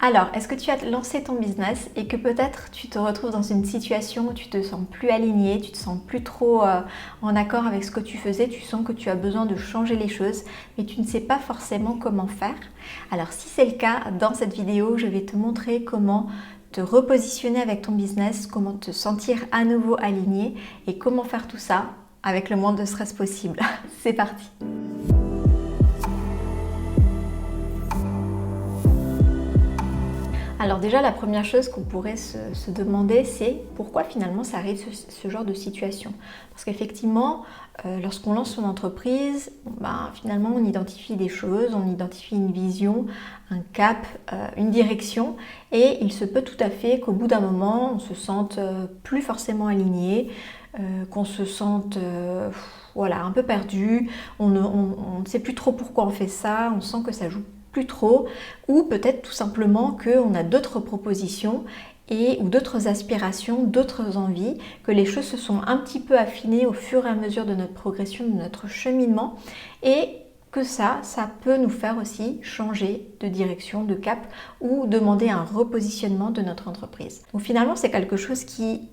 Alors, est-ce que tu as lancé ton business et que peut-être tu te retrouves dans une situation où tu te sens plus aligné, tu te sens plus trop en accord avec ce que tu faisais, tu sens que tu as besoin de changer les choses, mais tu ne sais pas forcément comment faire? Alors, si c'est le cas, dans cette vidéo, je vais te montrer comment te repositionner avec ton business, comment te sentir à nouveau aligné et comment faire tout ça avec le moins de stress possible. C'est parti! Alors déjà, la première chose qu'on pourrait se demander, c'est pourquoi finalement ça arrive ce genre de situation. Parce qu'effectivement, lorsqu'on lance son entreprise, finalement on identifie des choses, on identifie une vision, un cap, une direction, et il se peut tout à fait qu'au bout d'un moment, on se sente plus forcément aligné, qu'on se sente un peu perdu, on ne sait plus trop pourquoi on fait ça, on sent que ça joue plus trop, ou peut-être tout simplement qu'on a d'autres propositions ou d'autres aspirations, d'autres envies, que les choses se sont un petit peu affinées au fur et à mesure de notre progression, de notre cheminement, et que ça peut nous faire aussi changer de direction, de cap, ou demander un repositionnement de notre entreprise. Donc finalement, c'est quelque chose qui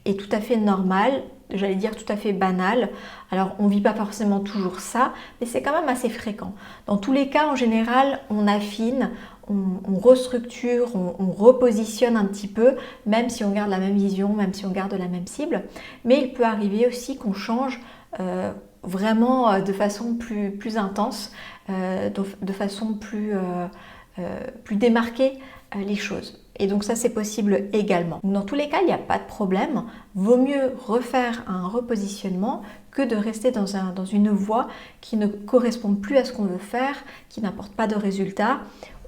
est tout à fait normal, j'allais dire tout à fait banal. Alors on ne vit pas forcément toujours ça, mais c'est quand même assez fréquent. Dans tous les cas, en général, on affine, on restructure, on repositionne un petit peu, même si on garde la même vision, même si on garde la même cible. Mais il peut arriver aussi qu'on change vraiment de façon plus intense, de façon plus démarquée les choses. Et donc ça, c'est possible également. Dans tous les cas, il n'y a pas de problème. Vaut mieux refaire un repositionnement que de rester dans une voie qui ne correspond plus à ce qu'on veut faire, qui n'apporte pas de résultats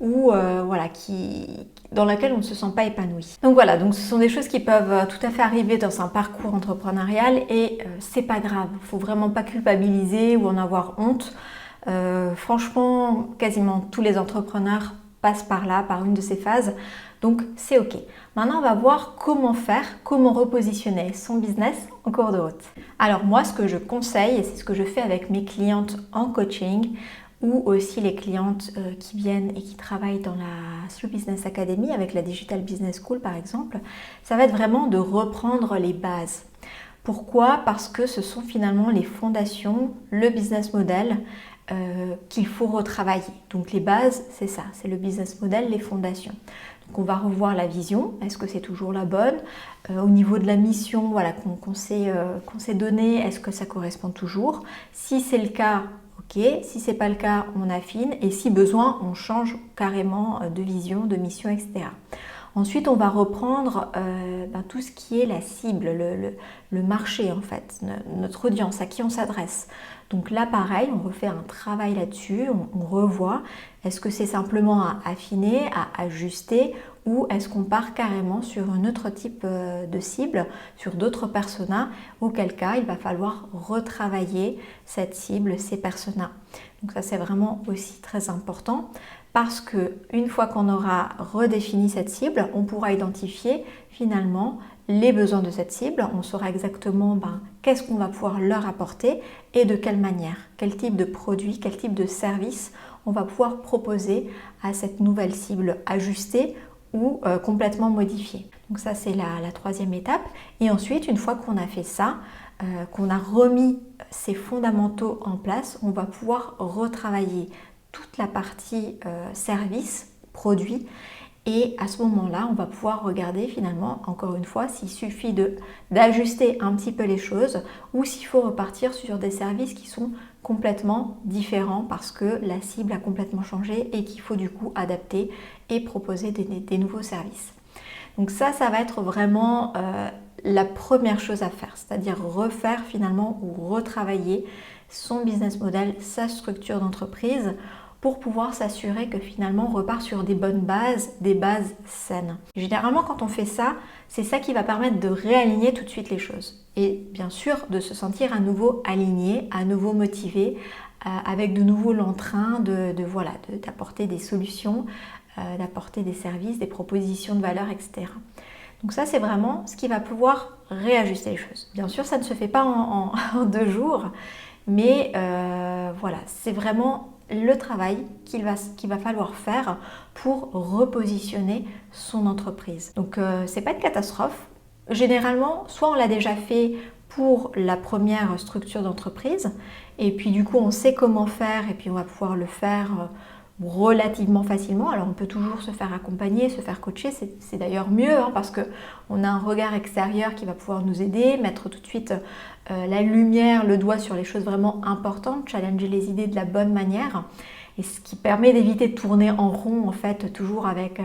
ou dans laquelle on ne se sent pas épanoui. Donc voilà, ce sont des choses qui peuvent tout à fait arriver dans un parcours entrepreneurial et c'est pas grave. Il ne faut vraiment pas culpabiliser ou en avoir honte. Franchement, quasiment tous les entrepreneurs passent par là, par une de ces phases. Donc c'est ok. Maintenant, on va voir comment faire, comment repositionner son business en cours de route. Alors moi, ce que je conseille, et c'est ce que je fais avec mes clientes en coaching, ou aussi les clientes qui viennent et qui travaillent dans la Slow Business Academy, avec la Digital Business School par exemple, ça va être vraiment de reprendre les bases. Pourquoi? Parce que ce sont finalement les fondations, le business model, qu'il faut retravailler. Donc les bases, c'est ça, c'est le business model, les fondations. Donc on va revoir la vision, est-ce que c'est toujours la bonne? Au niveau de la mission qu'on s'est donnée, est-ce que ça correspond toujours? Si c'est le cas, ok. Si c'est pas le cas, on affine et si besoin, on change carrément de vision, de mission, etc. Ensuite, on va reprendre tout ce qui est la cible, le marché en fait, notre audience, à qui on s'adresse. Donc là, pareil, on refait un travail là-dessus, on revoit. Est-ce que c'est simplement à affiner, à ajuster ou est-ce qu'on part carrément sur un autre type de cible, sur d'autres personas, auquel cas il va falloir retravailler cette cible, ces personas. Donc ça, c'est vraiment aussi très important. Parce qu'une fois qu'on aura redéfini cette cible, on pourra identifier finalement les besoins de cette cible. On saura exactement qu'est-ce qu'on va pouvoir leur apporter et de quelle manière, quel type de produit, quel type de service on va pouvoir proposer à cette nouvelle cible ajustée ou complètement modifiée. Donc ça, c'est la troisième étape. Et ensuite, une fois qu'on a fait ça, qu'on a remis ces fondamentaux en place, on va pouvoir retravailler toute la partie service, produit, et à ce moment-là, on va pouvoir regarder finalement, encore une fois, s'il suffit d'ajuster un petit peu les choses ou s'il faut repartir sur des services qui sont complètement différents parce que la cible a complètement changé et qu'il faut du coup adapter et proposer des nouveaux services. Donc ça va être vraiment la première chose à faire, c'est-à-dire refaire finalement ou retravailler son business model, sa structure d'entreprise pour pouvoir s'assurer que finalement on repart sur des bonnes bases, des bases saines. Généralement quand on fait ça, c'est ça qui va permettre de réaligner tout de suite les choses. Et bien sûr de se sentir à nouveau aligné, à nouveau motivé, avec de nouveau l'entrain d'apporter des solutions, d'apporter des services, des propositions de valeur, etc. Donc ça, c'est vraiment ce qui va pouvoir réajuster les choses. Bien sûr, ça ne se fait pas en 2 jours, mais c'est vraiment le travail qu'il va falloir faire pour repositionner son entreprise. Donc c'est pas une catastrophe. Généralement, soit on l'a déjà fait pour la première structure d'entreprise et puis du coup on sait comment faire et puis on va pouvoir le faire relativement facilement. Alors on peut toujours se faire accompagner, se faire coacher, c'est d'ailleurs mieux parce qu'on a un regard extérieur qui va pouvoir nous aider, mettre tout de suite la lumière, le doigt sur les choses vraiment importantes, challenger les idées de la bonne manière, et ce qui permet d'éviter de tourner en rond en fait, toujours avec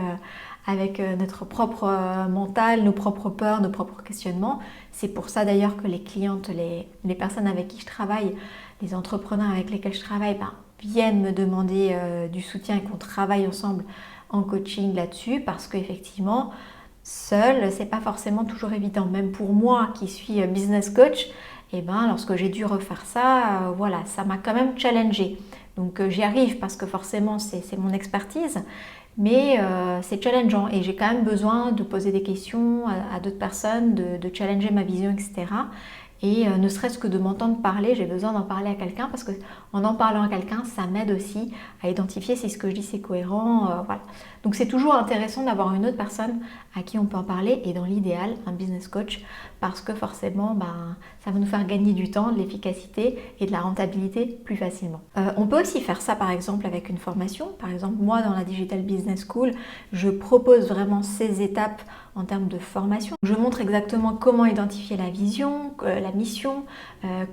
notre propre mental, nos propres peurs, nos propres questionnements. C'est pour ça d'ailleurs que les clientes, les personnes avec qui je travaille, les entrepreneurs avec lesquels je travaille, viennent me demander du soutien et qu'on travaille ensemble en coaching là-dessus, parce qu'effectivement, seul, c'est pas forcément toujours évident. Même pour moi qui suis business coach, lorsque j'ai dû refaire ça, voilà, ça m'a quand même challengée. Donc j'y arrive parce que forcément c'est mon expertise, mais c'est challengeant et j'ai quand même besoin de poser des questions à d'autres personnes, de challenger ma vision, etc. Et ne serait-ce que de m'entendre parler, j'ai besoin d'en parler à quelqu'un parce qu'en parlant à quelqu'un, ça m'aide aussi à identifier si ce que je dis c'est cohérent. Voilà. Donc c'est toujours intéressant d'avoir une autre personne à qui on peut en parler et dans l'idéal, un business coach, parce que forcément, ça va nous faire gagner du temps, de l'efficacité et de la rentabilité plus facilement. On peut aussi faire ça par exemple avec une formation. Par exemple, moi dans la Digital Business School, je propose vraiment ces étapes en termes de formation. Je montre exactement comment identifier la vision, la mission,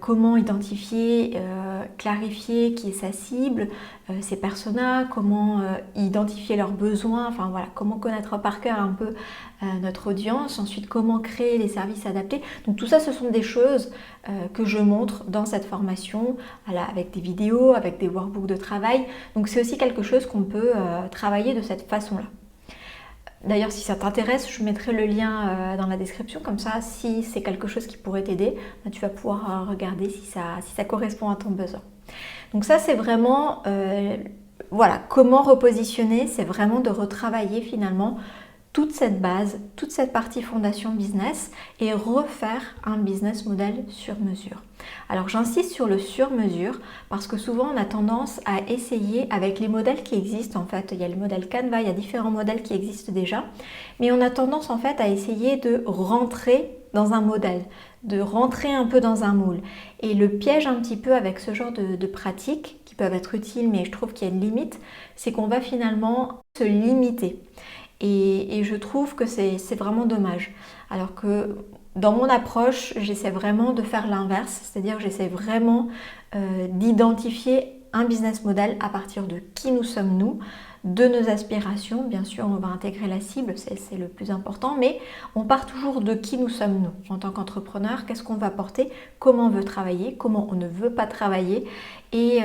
comment identifier, clarifier qui est sa cible, ses personas, comment identifier leurs besoins, enfin voilà, comment connaître par cœur un peu notre audience, ensuite comment créer les services adaptés. Donc tout ça, ce sont des choses que je montre dans cette formation, avec des vidéos, avec des workbooks de travail. Donc c'est aussi quelque chose qu'on peut travailler de cette façon-là. D'ailleurs, si ça t'intéresse, je mettrai le lien dans la description, comme ça, si c'est quelque chose qui pourrait t'aider, tu vas pouvoir regarder si ça correspond à ton besoin. Donc ça, c'est vraiment, voilà, comment repositionner, c'est vraiment de retravailler finalement toute cette base, toute cette partie fondation business et refaire un business model sur mesure. Alors j'insiste sur le sur mesure parce que souvent on a tendance à essayer avec les modèles qui existent en fait. Il y a le modèle Canva, il y a différents modèles qui existent déjà, mais on a tendance en fait à essayer de rentrer dans un modèle, de rentrer un peu dans un moule. Et le piège un petit peu avec ce genre de pratiques qui peuvent être utiles, mais je trouve qu'il y a une limite, c'est qu'on va finalement se limiter. Et je trouve que c'est vraiment dommage. Alors que dans mon approche, j'essaie vraiment de faire l'inverse, c'est-à-dire que j'essaie vraiment d'identifier un business model à partir de qui nous sommes nous, de nos aspirations. Bien sûr, on va intégrer la cible, c'est le plus important, mais on part toujours de qui nous sommes nous. En tant qu'entrepreneur, qu'est-ce qu'on va porter, comment on veut travailler, comment on ne veut pas travailler. Et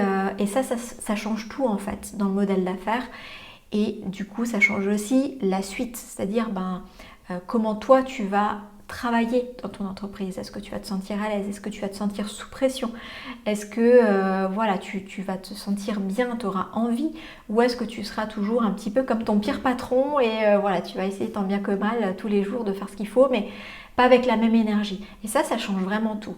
ça change tout en fait dans le modèle d'affaires. Et du coup, ça change aussi la suite, c'est-à-dire comment toi tu vas travailler dans ton entreprise. Est-ce que tu vas te sentir à l'aise? Est-ce que tu vas te sentir sous pression? Est-ce que voilà, tu vas te sentir bien, tu auras envie? Ou est-ce que tu seras toujours un petit peu comme ton pire patron et voilà, tu vas essayer tant bien que mal tous les jours de faire ce qu'il faut, mais pas avec la même énergie. Et ça change vraiment tout.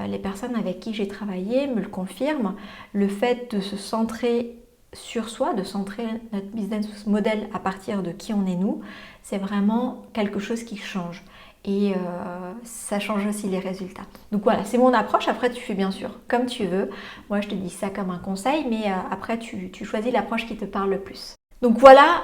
Les personnes avec qui j'ai travaillé me le confirment. Le fait de se centrer sur soi, de centrer notre business model à partir de qui on est nous, c'est vraiment quelque chose qui change. Et ça change aussi les résultats. Donc voilà, c'est mon approche. Après, tu fais bien sûr comme tu veux. Moi, je te dis ça comme un conseil, mais après, tu choisis l'approche qui te parle le plus. Donc voilà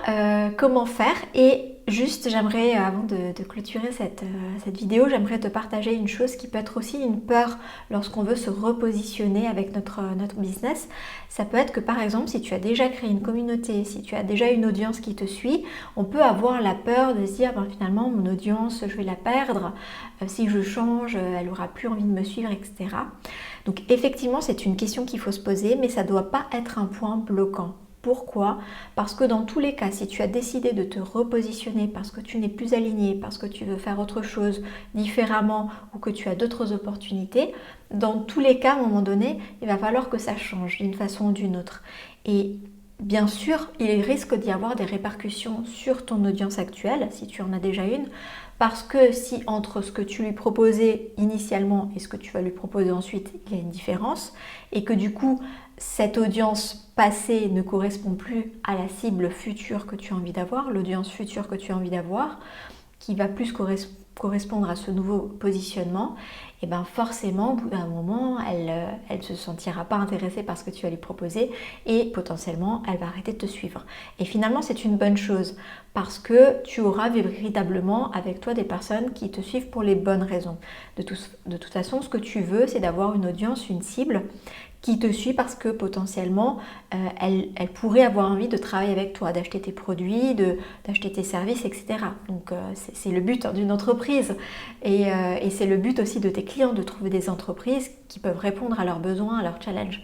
comment faire. Et juste, j'aimerais, avant de clôturer cette vidéo, j'aimerais te partager une chose qui peut être aussi une peur lorsqu'on veut se repositionner avec notre business. Ça peut être que par exemple, si tu as déjà créé une communauté, si tu as déjà une audience qui te suit, on peut avoir la peur de se dire finalement mon audience, je vais la perdre, si je change, elle n'aura plus envie de me suivre, etc. Donc effectivement, c'est une question qu'il faut se poser, mais ça ne doit pas être un point bloquant. Pourquoi? Parce que dans tous les cas, si tu as décidé de te repositionner parce que tu n'es plus aligné, parce que tu veux faire autre chose différemment ou que tu as d'autres opportunités, dans tous les cas, à un moment donné, il va falloir que ça change d'une façon ou d'une autre. Et bien sûr, il risque d'y avoir des répercussions sur ton audience actuelle, si tu en as déjà une, parce que si entre ce que tu lui proposais initialement et ce que tu vas lui proposer ensuite, il y a une différence, et que du coup, cette audience passée ne correspond plus à la cible future que tu as envie d'avoir, l'audience future que tu as envie d'avoir, qui va plus correspondre à ce nouveau positionnement, et bien forcément, au bout d'un moment, elle ne se sentira pas intéressée par ce que tu vas lui proposer et potentiellement, elle va arrêter de te suivre. Et finalement, c'est une bonne chose parce que tu auras véritablement avec toi des personnes qui te suivent pour les bonnes raisons. De toute façon, ce que tu veux, c'est d'avoir une audience, une cible qui te suit parce que potentiellement, elle pourrait avoir envie de travailler avec toi, d'acheter tes produits, d'acheter tes services, etc. Donc, c'est le but d'une entreprise et c'est le but aussi de tes clients, de trouver des entreprises qui peuvent répondre à leurs besoins, à leurs challenges.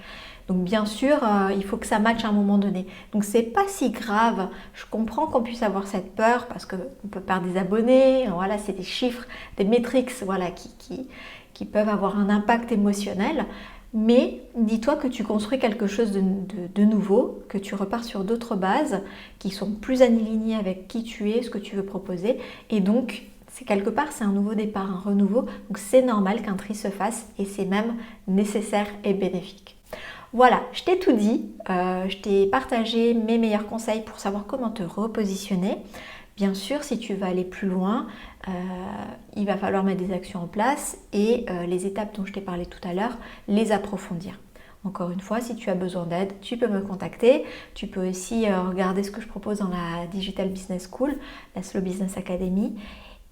Donc bien sûr, il faut que ça matche à un moment donné. Donc c'est pas si grave. Je comprends qu'on puisse avoir cette peur parce qu'on peut perdre des abonnés. Voilà, c'est des chiffres, des métriques, voilà, qui peuvent avoir un impact émotionnel. Mais dis-toi que tu construis quelque chose de nouveau, que tu repars sur d'autres bases qui sont plus alignées avec qui tu es, ce que tu veux proposer. Et donc, c'est quelque part, c'est un nouveau départ, un renouveau. Donc c'est normal qu'un tri se fasse et c'est même nécessaire et bénéfique. Voilà, je t'ai tout dit, je t'ai partagé mes meilleurs conseils pour savoir comment te repositionner. Bien sûr, si tu veux aller plus loin, il va falloir mettre des actions en place et les étapes dont je t'ai parlé tout à l'heure, les approfondir. Encore une fois, si tu as besoin d'aide, tu peux me contacter. Tu peux aussi regarder ce que je propose dans la Digital Business School, la Slow Business Academy.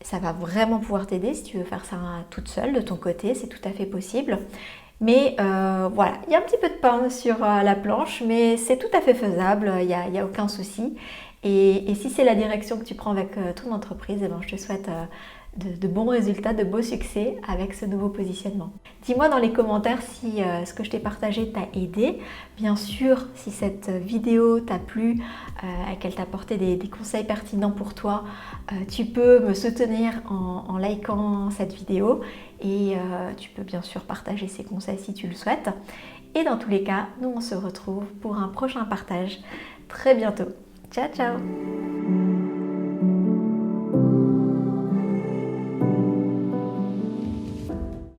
Ça va vraiment pouvoir t'aider si tu veux faire ça toute seule de ton côté, c'est tout à fait possible. Mais voilà, il y a un petit peu de pain sur la planche, mais c'est tout à fait faisable, il n'y a aucun souci. Et si c'est la direction que tu prends avec ton entreprise, eh ben, je te souhaite de bons résultats, de beaux succès avec ce nouveau positionnement. Dis-moi dans les commentaires si ce que je t'ai partagé t'a aidé. Bien sûr, si cette vidéo t'a plu, qu'elle t'a apporté des conseils pertinents pour toi, tu peux me soutenir en likant cette vidéo et tu peux bien sûr partager ces conseils si tu le souhaites. Et dans tous les cas, nous on se retrouve pour un prochain partage très bientôt. Ciao ciao!